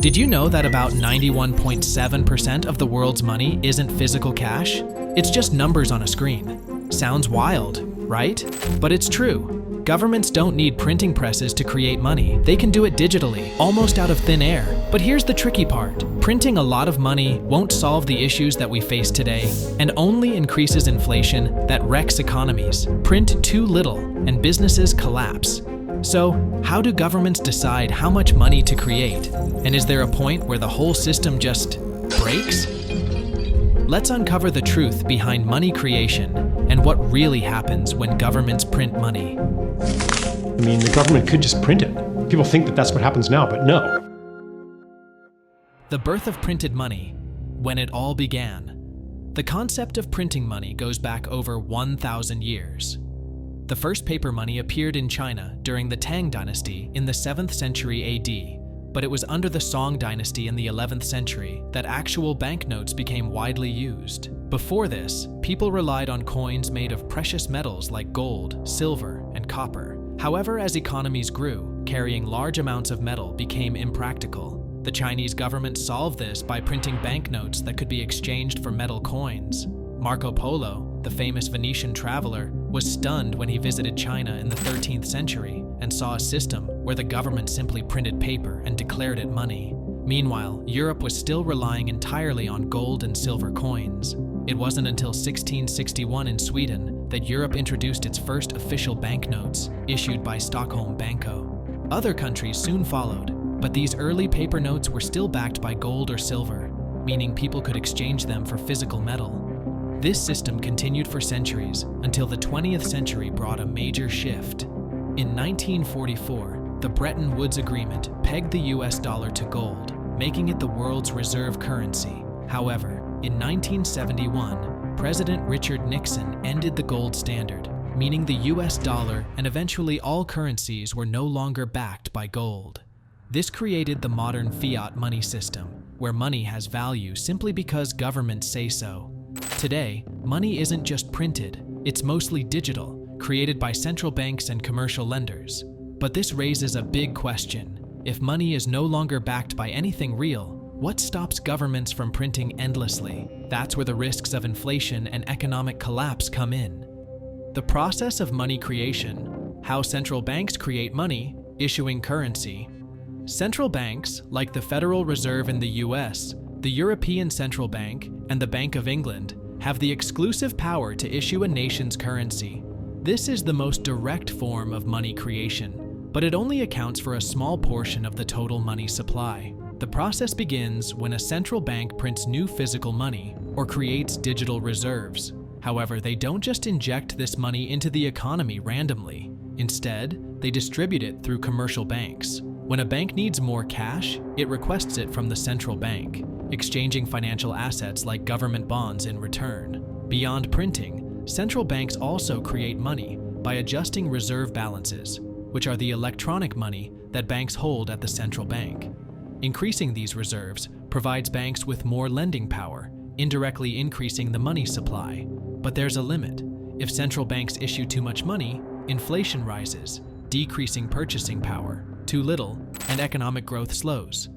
Did you know that about 91.7% of the world's money isn't physical cash? It's just numbers on a screen. Sounds wild, right? But it's true. Governments don't need printing presses to create money. They can do it digitally, almost out of thin air. But here's the tricky part. Printing a lot of money won't solve the issues that we face today, and only increases inflation that wrecks economies. Print too little, and businesses collapse. So, how do governments decide how much money to create? And is there a point where the whole system just breaks? Let's uncover the truth behind money creation and what really happens when governments print money. I mean, the government could just print it. People think that that's what happens now, but no. The birth of printed money, when it all began. The concept of printing money goes back over 1,000 years. The first paper money appeared in China during the Tang dynasty in the 7th century AD, but it was under the Song dynasty in the 11th century that actual banknotes became widely used. Before this, people relied on coins made of precious metals like gold, silver, and copper. However, as economies grew, carrying large amounts of metal became impractical. The Chinese government solved this by printing banknotes that could be exchanged for metal coins. Marco Polo, the famous Venetian traveler, was stunned when he visited China in the 13th century and saw a system where the government simply printed paper and declared it money. Meanwhile, Europe was still relying entirely on gold and silver coins. It wasn't until 1661 in Sweden that Europe introduced its first official banknotes, issued by Stockholm Banco. Other countries soon followed, but these early paper notes were still backed by gold or silver, meaning people could exchange them for physical metal. This system continued for centuries until the 20th century brought a major shift. In 1944, the Bretton Woods Agreement pegged the US dollar to gold, making it the world's reserve currency. However, in 1971, President Richard Nixon ended the gold standard, meaning the US dollar and eventually all currencies were no longer backed by gold. This created the modern fiat money system, where money has value simply because governments say so. Today, money isn't just printed, it's mostly digital, created by central banks and commercial lenders. But this raises a big question. If money is no longer backed by anything real, what stops governments from printing endlessly? That's where the risks of inflation and economic collapse come in. The process of money creation, how central banks create money, issuing currency. Central banks, like the Federal Reserve in the US, the European Central Bank, and the Bank of England, have the exclusive power to issue a nation's currency. This is the most direct form of money creation, but it only accounts for a small portion of the total money supply. The process begins when a central bank prints new physical money or creates digital reserves. However, they don't just inject this money into the economy randomly. Instead, they distribute it through commercial banks. When a bank needs more cash, it requests it from the central bank, exchanging financial assets like government bonds in return. Beyond printing, central banks also create money by adjusting reserve balances, which are the electronic money that banks hold at the central bank. Increasing these reserves provides banks with more lending power, indirectly increasing the money supply. But there's a limit. If central banks issue too much money, inflation rises, decreasing purchasing power. Too little, and economic growth slows.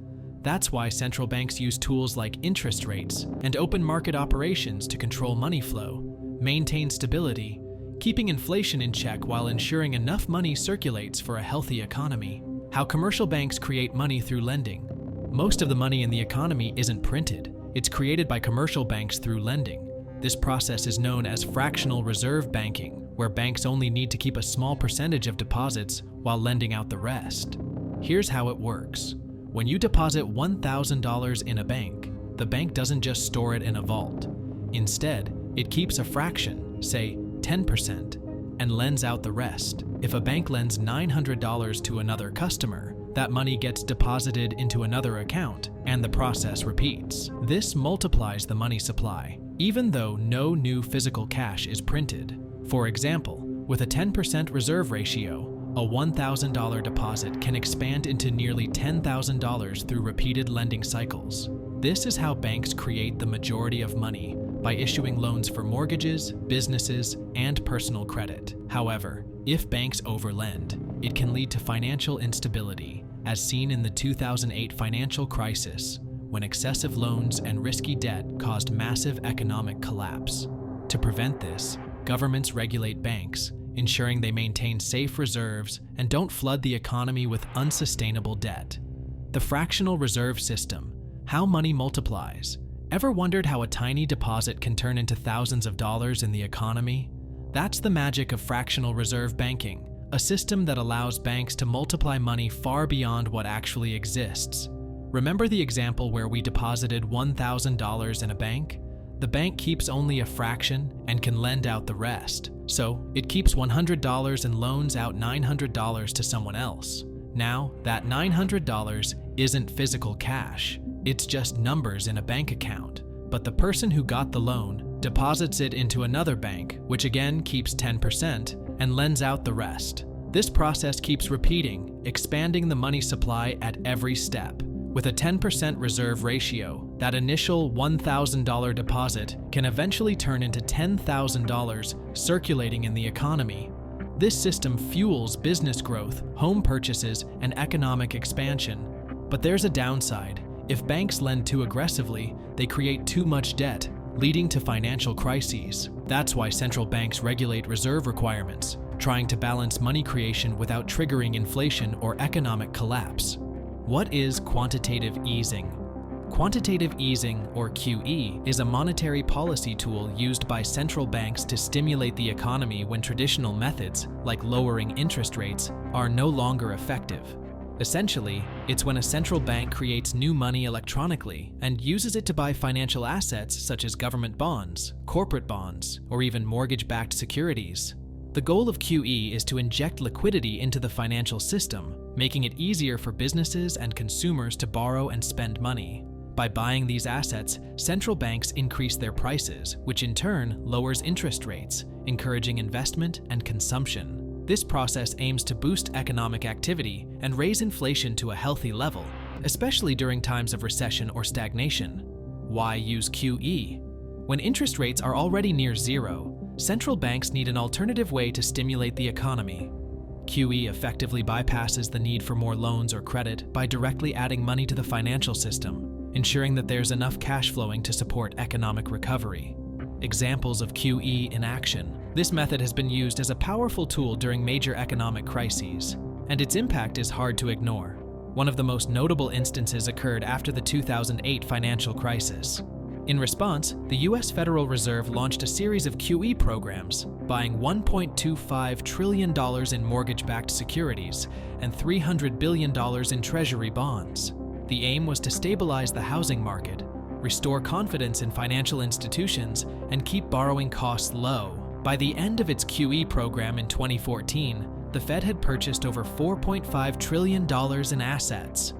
That's why central banks use tools like interest rates and open market operations to control money flow, maintain stability, keeping inflation in check while ensuring enough money circulates for a healthy economy. How commercial banks create money through lending. Most of the money in the economy isn't printed. It's created by commercial banks through lending. This process is known as fractional reserve banking, where banks only need to keep a small percentage of deposits while lending out the rest. Here's how it works. When you deposit $1,000 in a bank, the bank doesn't just store it in a vault. Instead, it keeps a fraction, say 10%, and lends out the rest. If a bank lends $900 to another customer, that money gets deposited into another account, and the process repeats. This multiplies the money supply, even though no new physical cash is printed. For example, with a 10% reserve ratio, a $1,000 deposit can expand into nearly $10,000 through repeated lending cycles. This is how banks create the majority of money, by issuing loans for mortgages, businesses, and personal credit. However, if banks overlend, it can lead to financial instability. as seen in the 2008 financial crisis, when excessive loans and risky debt caused massive economic collapse. To prevent this, governments regulate banks, ensuring they maintain safe reserves and don't flood the economy with unsustainable debt. The fractional reserve system, how money multiplies. Ever wondered how a tiny deposit can turn into thousands of dollars in the economy? That's the magic of fractional reserve banking, a system that allows banks to multiply money far beyond what actually exists. Remember the example where we deposited $1,000 in a bank? The bank keeps only a fraction and can lend out the rest. So it keeps $100 and loans out $900 to someone else. Now, that $900 isn't physical cash. It's just numbers in a bank account. But the person who got the loan deposits it into another bank, which again keeps 10% and lends out the rest. This process keeps repeating, expanding the money supply at every step. With a 10% reserve ratio, that initial $1,000 deposit can eventually turn into $10,000 circulating in the economy. This system fuels business growth, home purchases, and economic expansion. But there's a downside. If banks lend too aggressively, they create too much debt, leading to financial crises. That's why central banks regulate reserve requirements, trying to balance money creation without triggering inflation or economic collapse. What is quantitative easing? Quantitative easing, or QE, is a monetary policy tool used by central banks to stimulate the economy when traditional methods, like lowering interest rates, are no longer effective. Essentially, it's when a central bank creates new money electronically and uses it to buy financial assets such as government bonds, corporate bonds, or even mortgage-backed securities. The goal of QE is to inject liquidity into the financial system, making it easier for businesses and consumers to borrow and spend money. By buying these assets, central banks increase their prices, which in turn lowers interest rates, encouraging investment and consumption. This process aims to boost economic activity and raise inflation to a healthy level, especially during times of recession or stagnation. Why use QE? When interest rates are already near zero, central banks need an alternative way to stimulate the economy. QE effectively bypasses the need for more loans or credit by directly adding money to the financial system, ensuring that there's enough cash flowing to support economic recovery. Examples of QE in action. This method has been used as a powerful tool during major economic crises, and its impact is hard to ignore. One of the most notable instances occurred after the 2008 financial crisis. In response, the US Federal Reserve launched a series of QE programs, buying $1.25 trillion in mortgage-backed securities and $300 billion in treasury bonds. The aim was to stabilize the housing market, restore confidence in financial institutions, and keep borrowing costs low. By the end of its QE program in 2014, the Fed had purchased over $4.5 trillion in assets.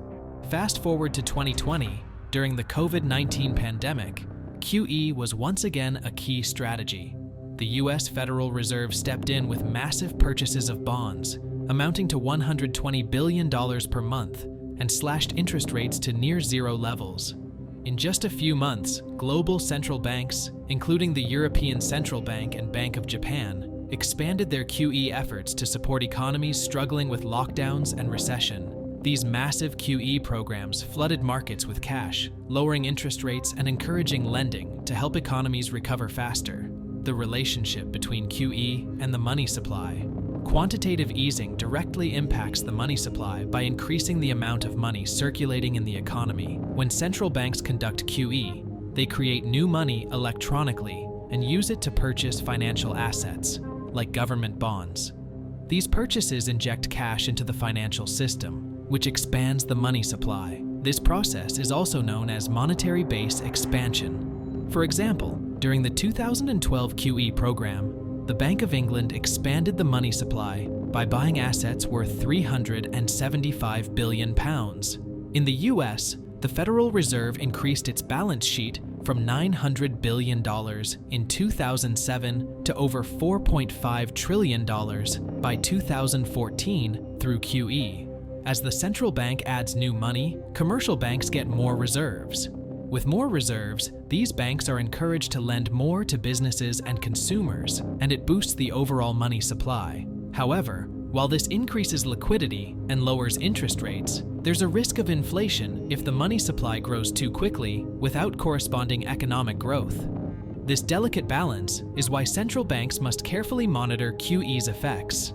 Fast forward to 2020, during the COVID-19 pandemic, QE was once again a key strategy. The US Federal Reserve stepped in with massive purchases of bonds, amounting to $120 billion per month, and slashed interest rates to near zero levels. In just a few months, global central banks, including the European Central Bank and Bank of Japan, expanded their QE efforts to support economies struggling with lockdowns and recession. These massive QE programs flooded markets with cash, lowering interest rates and encouraging lending to help economies recover faster. The relationship between QE and the money supply. Quantitative easing directly impacts the money supply by increasing the amount of money circulating in the economy. When central banks conduct QE, they create new money electronically and use it to purchase financial assets, like government bonds. These purchases inject cash into the financial system, which expands the money supply. This process is also known as monetary base expansion. For example, during the 2012 QE program, the Bank of England expanded the money supply by buying assets worth £375 billion. In the US, the Federal Reserve increased its balance sheet from $900 billion in 2007 to over $4.5 trillion by 2014 through QE. As the central bank adds new money, commercial banks get more reserves. With more reserves, these banks are encouraged to lend more to businesses and consumers, and it boosts the overall money supply. However, while this increases liquidity and lowers interest rates, there's a risk of inflation if the money supply grows too quickly without corresponding economic growth. This delicate balance is why central banks must carefully monitor QE's effects.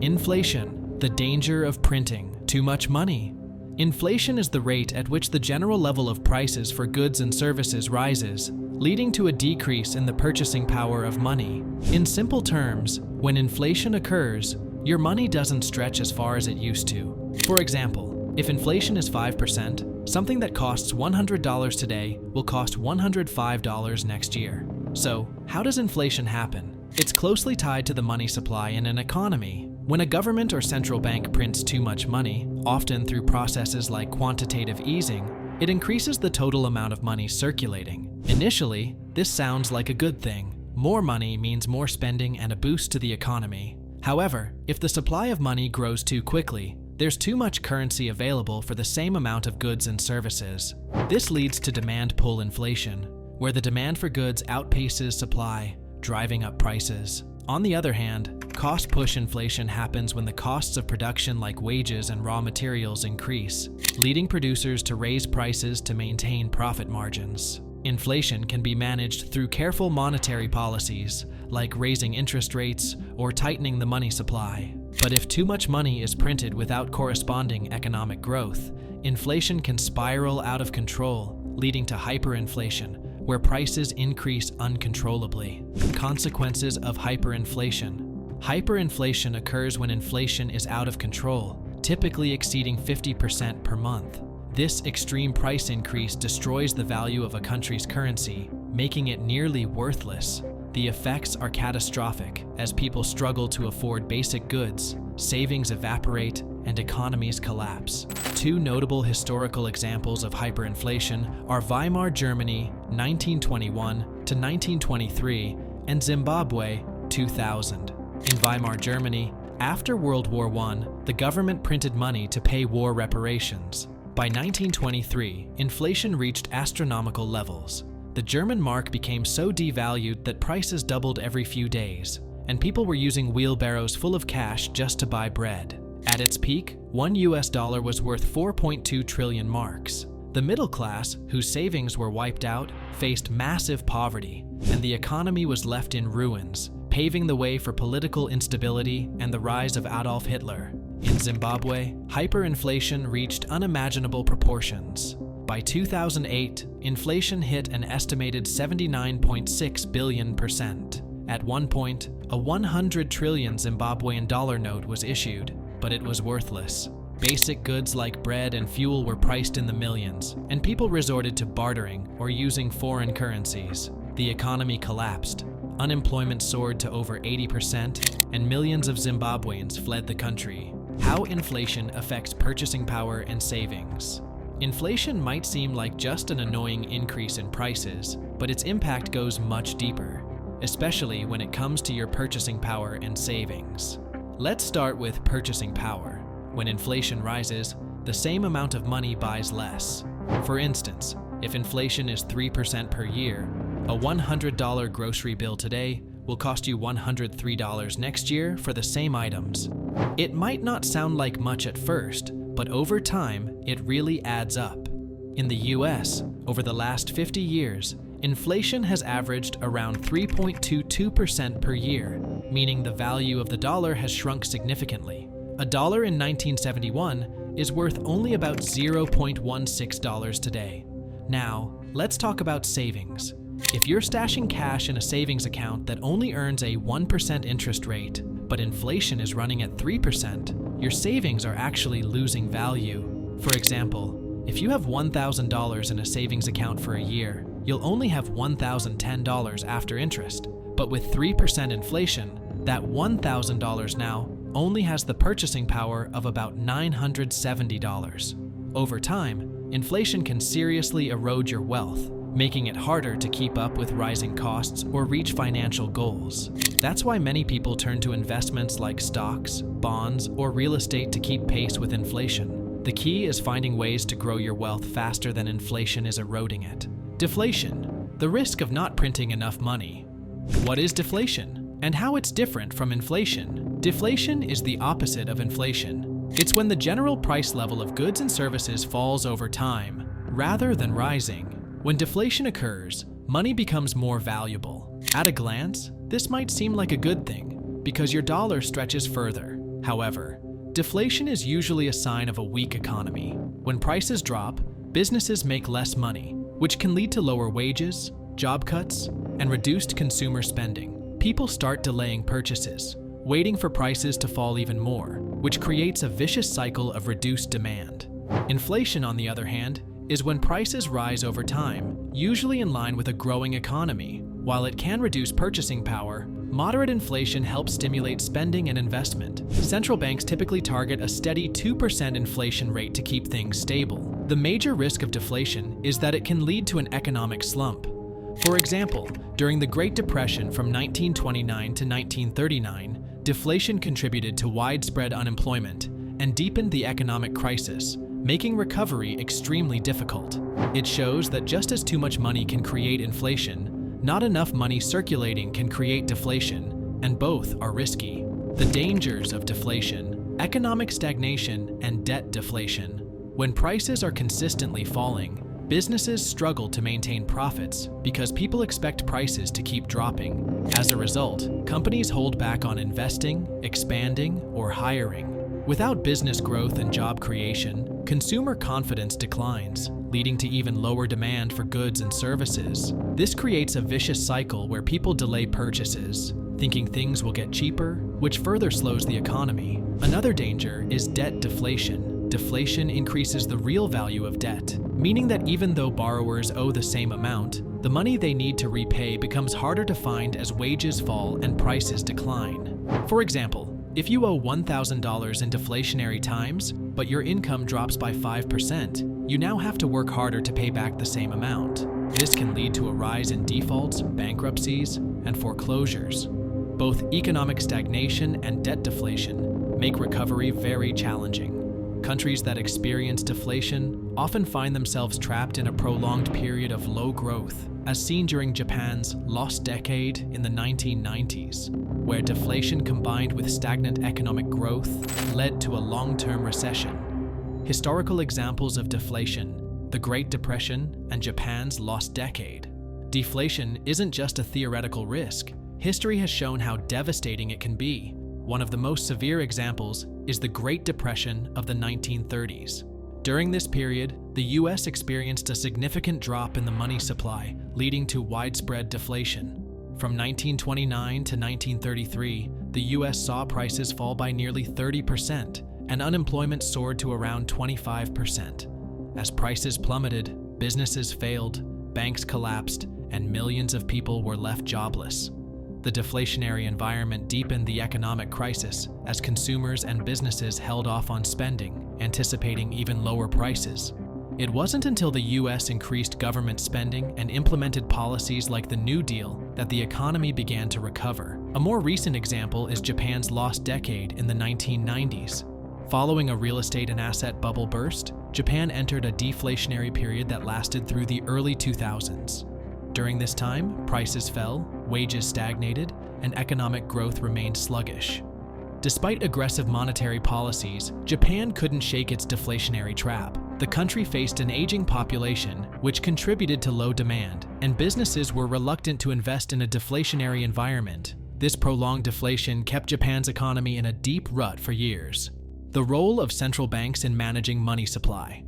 Inflation, the danger of printing too much money. Inflation is the rate at which the general level of prices for goods and services rises, leading to a decrease in the purchasing power of money. In simple terms, when inflation occurs, your money doesn't stretch as far as it used to. For example, if inflation is 5%, something that costs $100 today will cost $105 next year. So, how does inflation happen? It's closely tied to the money supply in an economy. When a government or central bank prints too much money, often through processes like quantitative easing, it increases the total amount of money circulating. Initially, this sounds like a good thing. More money means more spending and a boost to the economy. However, if the supply of money grows too quickly, there's too much currency available for the same amount of goods and services. This leads to demand pull inflation, where the demand for goods outpaces supply, driving up prices. On the other hand, cost push inflation happens when the costs of production like wages and raw materials increase, leading producers to raise prices to maintain profit margins. Inflation can be managed through careful monetary policies, like raising interest rates or tightening the money supply. But if too much money is printed without corresponding economic growth, inflation can spiral out of control, leading to hyperinflation, where prices increase uncontrollably. Consequences of hyperinflation. Hyperinflation occurs when inflation is out of control, typically exceeding 50% per month. This extreme price increase destroys the value of a country's currency, making it nearly worthless. The effects are catastrophic as people struggle to afford basic goods, savings evaporate, and economies collapse. Two notable historical examples of hyperinflation are Weimar Germany 1921 to 1923 and Zimbabwe 2000. In Weimar Germany, after World War I, the government printed money to pay war reparations. By 1923, inflation reached astronomical levels. The German mark became so devalued that prices doubled every few days, and people were using wheelbarrows full of cash just to buy bread. At its peak, $1 was worth 4.2 trillion marks. The middle class, whose savings were wiped out, faced massive poverty, and the economy was left in ruins, paving the way for political instability and the rise of Adolf Hitler. In Zimbabwe, hyperinflation reached unimaginable proportions. By 2008, inflation hit an estimated 79.6 billion%. At one point, a 100 trillion Zimbabwean dollar note was issued, but it was worthless. Basic goods like bread and fuel were priced in the millions, and people resorted to bartering or using foreign currencies. The economy collapsed. Unemployment soared to over 80%, and millions of Zimbabweans fled the country. How inflation affects purchasing power and savings. Inflation might seem like just an annoying increase in prices, but its impact goes much deeper, especially when it comes to your purchasing power and savings. Let's start with purchasing power. When inflation rises, the same amount of money buys less. For instance, if inflation is 3% per year, a $100 grocery bill today will cost you $103 next year for the same items. It might not sound like much at first, but over time, it really adds up. In the US, over the last 50 years, inflation has averaged around 3.22% per year, meaning the value of the dollar has shrunk significantly. A dollar in 1971 is worth only about $0.16 today. Now, let's talk about savings. If you're stashing cash in a savings account that only earns a 1% interest rate, but inflation is running at 3%, your savings are actually losing value. For example, if you have $1,000 in a savings account for a year, you'll only have $1,010 after interest. But with 3% inflation, that $1,000 now only has the purchasing power of about $970. Over time, inflation can seriously erode your wealth, making it harder to keep up with rising costs or reach financial goals. That's why many people turn to investments like stocks, bonds, or real estate to keep pace with inflation. The key is finding ways to grow your wealth faster than inflation is eroding it. Deflation, the risk of not printing enough money. What is deflation, and how it's different from inflation? Deflation is the opposite of inflation. It's when the general price level of goods and services falls over time, rather than rising. When deflation occurs, money becomes more valuable. At a glance, this might seem like a good thing, because your dollar stretches further. However, deflation is usually a sign of a weak economy. When prices drop, businesses make less money, which can lead to lower wages, job cuts, and reduced consumer spending. People start delaying purchases, waiting for prices to fall even more, which creates a vicious cycle of reduced demand. Inflation, on the other hand, is when prices rise over time, usually in line with a growing economy. While it can reduce purchasing power, moderate inflation helps stimulate spending and investment. Central banks typically target a steady 2% inflation rate to keep things stable. The major risk of deflation is that it can lead to an economic slump. For example, during the Great Depression from 1929 to 1939, deflation contributed to widespread unemployment and deepened the economic crisis, making recovery extremely difficult. It shows that just as too much money can create inflation, not enough money circulating can create deflation, and both are risky. The dangers of deflation: economic stagnation and debt deflation. When prices are consistently falling, businesses struggle to maintain profits because people expect prices to keep dropping. As a result, companies hold back on investing, expanding, or hiring. Without business growth and job creation, consumer confidence declines, leading to even lower demand for goods and services. This creates a vicious cycle where people delay purchases, thinking things will get cheaper, which further slows the economy. Another danger is debt deflation. Deflation increases the real value of debt, meaning that even though borrowers owe the same amount, the money they need to repay becomes harder to find as wages fall and prices decline. For example, if you owe $1,000 in deflationary times, but your income drops by 5%, you now have to work harder to pay back the same amount. This can lead to a rise in defaults, bankruptcies, and foreclosures. Both economic stagnation and debt deflation make recovery very challenging. Countries that experience deflation often find themselves trapped in a prolonged period of low growth, as seen during Japan's lost decade in the 1990s, where deflation combined with stagnant economic growth led to a long-term recession. Historical examples of deflation: the Great Depression and Japan's lost decade. Deflation isn't just a theoretical risk. History has shown how devastating it can be. One of the most severe examples is the Great Depression of the 1930s. During this period, the US experienced a significant drop in the money supply, leading to widespread deflation. From 1929 to 1933, the US saw prices fall by nearly 30%, and unemployment soared to around 25%. As prices plummeted, businesses failed, banks collapsed, and millions of people were left jobless. The deflationary environment deepened the economic crisis as consumers and businesses held off on spending, anticipating even lower prices. It wasn't until the US increased government spending and implemented policies like the New Deal that the economy began to recover. A more recent example is Japan's lost decade in the 1990s. Following a real estate and asset bubble burst, Japan entered a deflationary period that lasted through the early 2000s. During this time, prices fell, wages stagnated, and economic growth remained sluggish. Despite aggressive monetary policies, Japan couldn't shake its deflationary trap. The country faced an aging population, which contributed to low demand, and businesses were reluctant to invest in a deflationary environment. This prolonged deflation kept Japan's economy in a deep rut for years. The role of central banks in managing money supply.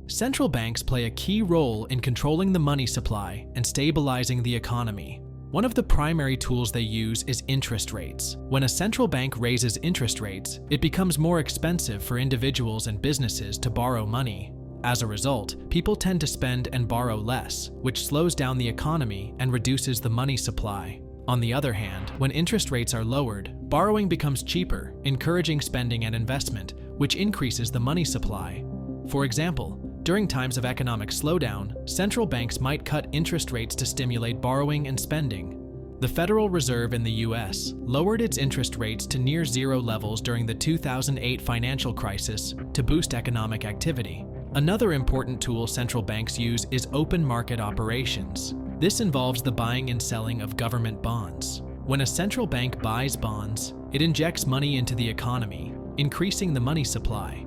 Central banks play a key role in controlling the money supply and stabilizing the economy. One of the primary tools they use is interest rates. When a central bank raises interest rates, it becomes more expensive for individuals and businesses to borrow money. As a result, people tend to spend and borrow less, which slows down the economy and reduces the money supply. On the other hand, when interest rates are lowered, borrowing becomes cheaper, encouraging spending and investment, which increases the money supply. For example, during times of economic slowdown, central banks might cut interest rates to stimulate borrowing and spending. The Federal Reserve in the US lowered its interest rates to near zero levels during the 2008 financial crisis to boost economic activity. Another important tool central banks use is open market operations. This involves the buying and selling of government bonds. When a central bank buys bonds, it injects money into the economy, increasing the money supply.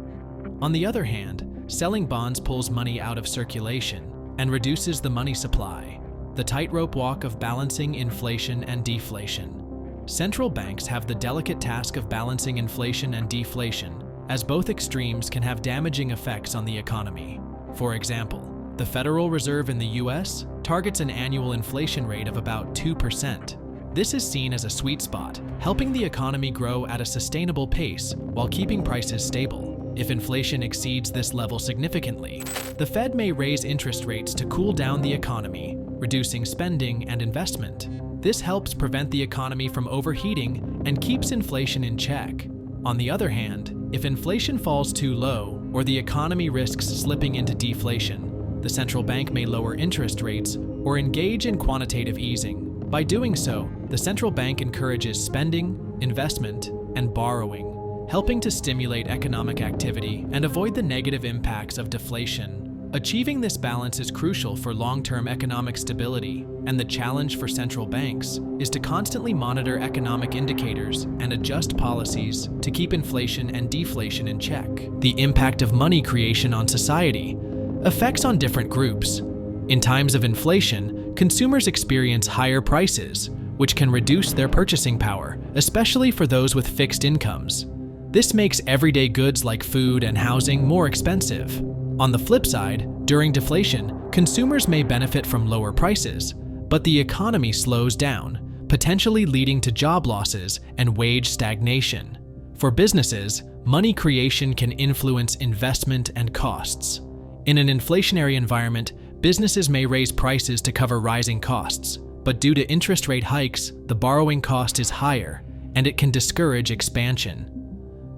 On the other hand, selling bonds pulls money out of circulation and reduces the money supply, the tightrope walk of balancing inflation and deflation. Central banks have the delicate task of balancing inflation and deflation, as both extremes can have damaging effects on the economy. For example, the Federal Reserve in the US targets an annual inflation rate of about 2%. This is seen as a sweet spot, helping the economy grow at a sustainable pace while keeping prices stable. If inflation exceeds this level significantly, the Fed may raise interest rates to cool down the economy, reducing spending and investment. This helps prevent the economy from overheating and keeps inflation in check. On the other hand, if inflation falls too low or the economy risks slipping into deflation, the central bank may lower interest rates or engage in quantitative easing. By doing so, the central bank encourages spending, investment, and borrowing, helping to stimulate economic activity and avoid the negative impacts of deflation. Achieving this balance is crucial for long-term economic stability, and the challenge for central banks is to constantly monitor economic indicators and adjust policies to keep inflation and deflation in check. The impact of money creation on society. Effects on different groups. In times of inflation, consumers experience higher prices, which can reduce their purchasing power, especially for those with fixed incomes. This makes everyday goods like food and housing more expensive. On the flip side, during deflation, consumers may benefit from lower prices, but the economy slows down, potentially leading to job losses and wage stagnation. For businesses, money creation can influence investment and costs. In an inflationary environment, businesses may raise prices to cover rising costs, but due to interest rate hikes, the borrowing cost is higher, and it can discourage expansion.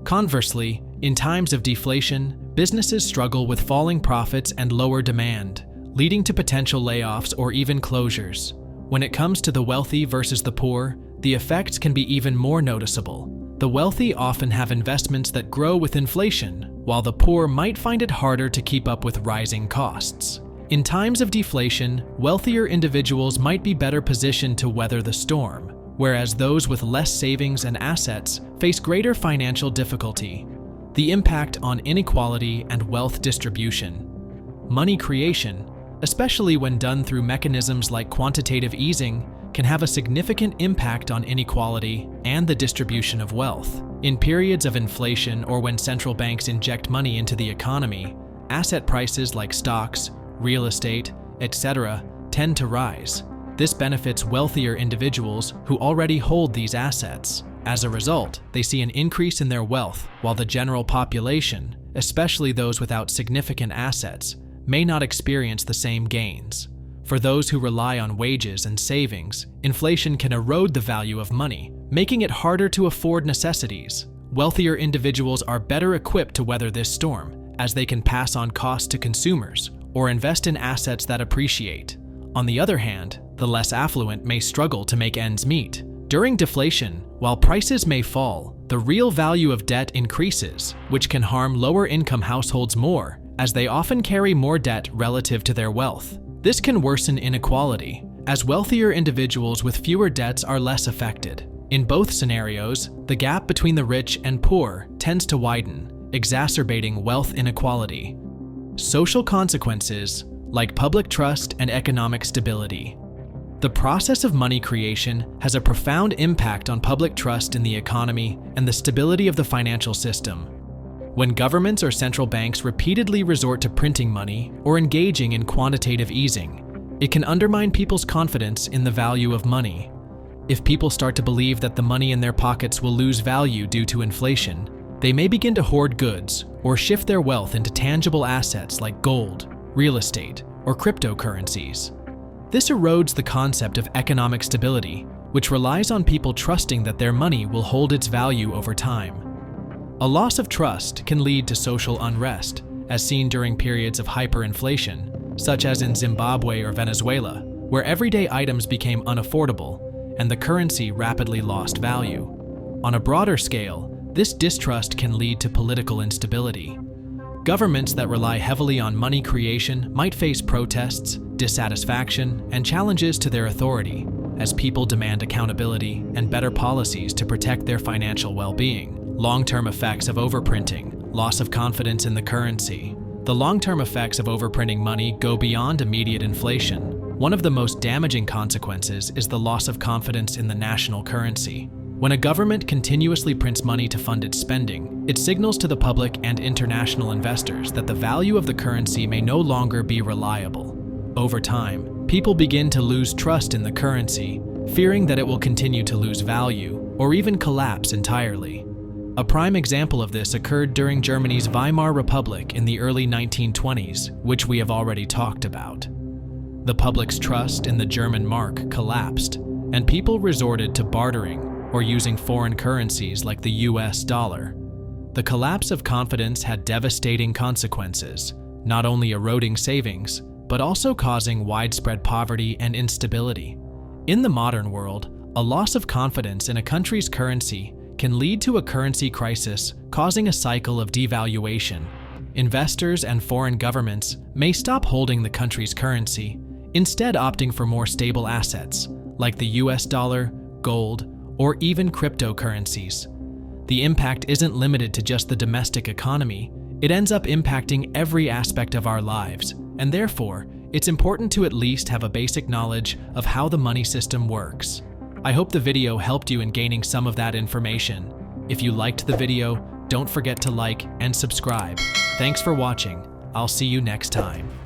Conversely, in times of deflation, businesses struggle with falling profits and lower demand, leading to potential layoffs or even closures. When it comes to the wealthy versus the poor, the effects can be even more noticeable. The wealthy often have investments that grow with inflation, while the poor might find it harder to keep up with rising costs. In times of deflation, wealthier individuals might be better positioned to weather the storm, whereas those with less savings and assets face greater financial difficulty. The impact on inequality and wealth distribution. Money creation, especially when done through mechanisms like quantitative easing, can have a significant impact on inequality and the distribution of wealth. In periods of inflation or when central banks inject money into the economy, asset prices like stocks, real estate, etc., tend to rise. This benefits wealthier individuals who already hold these assets. As a result, they see an increase in their wealth, while the general population, especially those without significant assets, may not experience the same gains. For those who rely on wages and savings, inflation can erode the value of money, making it harder to afford necessities. Wealthier individuals are better equipped to weather this storm, as they can pass on costs to consumers or invest in assets that appreciate. On the other hand, the less affluent may struggle to make ends meet. During deflation, while prices may fall, the real value of debt increases, which can harm lower-income households more, as they often carry more debt relative to their wealth. This can worsen inequality, as wealthier individuals with fewer debts are less affected. In both scenarios, the gap between the rich and poor tends to widen, exacerbating wealth inequality. Social consequences, like public trust and economic stability. The process of money creation has a profound impact on public trust in the economy and the stability of the financial system. When governments or central banks repeatedly resort to printing money or engaging in quantitative easing, it can undermine people's confidence in the value of money. If people start to believe that the money in their pockets will lose value due to inflation, they may begin to hoard goods or shift their wealth into tangible assets like gold, real estate, or cryptocurrencies. This erodes the concept of economic stability, which relies on people trusting that their money will hold its value over time. A loss of trust can lead to social unrest, as seen during periods of hyperinflation, such as in Zimbabwe or Venezuela, where everyday items became unaffordable and the currency rapidly lost value. On a broader scale, this distrust can lead to political instability. Governments that rely heavily on money creation might face protests, dissatisfaction, and challenges to their authority, as people demand accountability and better policies to protect their financial well-being. Long-term effects of overprinting, loss of confidence in the currency. The long-term effects of overprinting money go beyond immediate inflation. One of the most damaging consequences is the loss of confidence in the national currency. When a government continuously prints money to fund its spending, it signals to the public and international investors that the value of the currency may no longer be reliable. Over time, people begin to lose trust in the currency, fearing that it will continue to lose value or even collapse entirely. A prime example of this occurred during Germany's Weimar Republic in the early 1920s, which we have already talked about. The public's trust in the German mark collapsed, and people resorted to bartering or using foreign currencies like the US dollar. The collapse of confidence had devastating consequences, not only eroding savings, but also causing widespread poverty and instability. In the modern world, a loss of confidence in a country's currency can lead to a currency crisis, causing a cycle of devaluation. Investors and foreign governments may stop holding the country's currency, instead opting for more stable assets, like the US dollar, gold, or even cryptocurrencies. The impact isn't limited to just the domestic economy. It ends up impacting every aspect of our lives, and therefore, it's important to at least have a basic knowledge of how the money system works. I hope the video helped you in gaining some of that information. If you liked the video, don't forget to like and subscribe. Thanks for watching. I'll see you next time.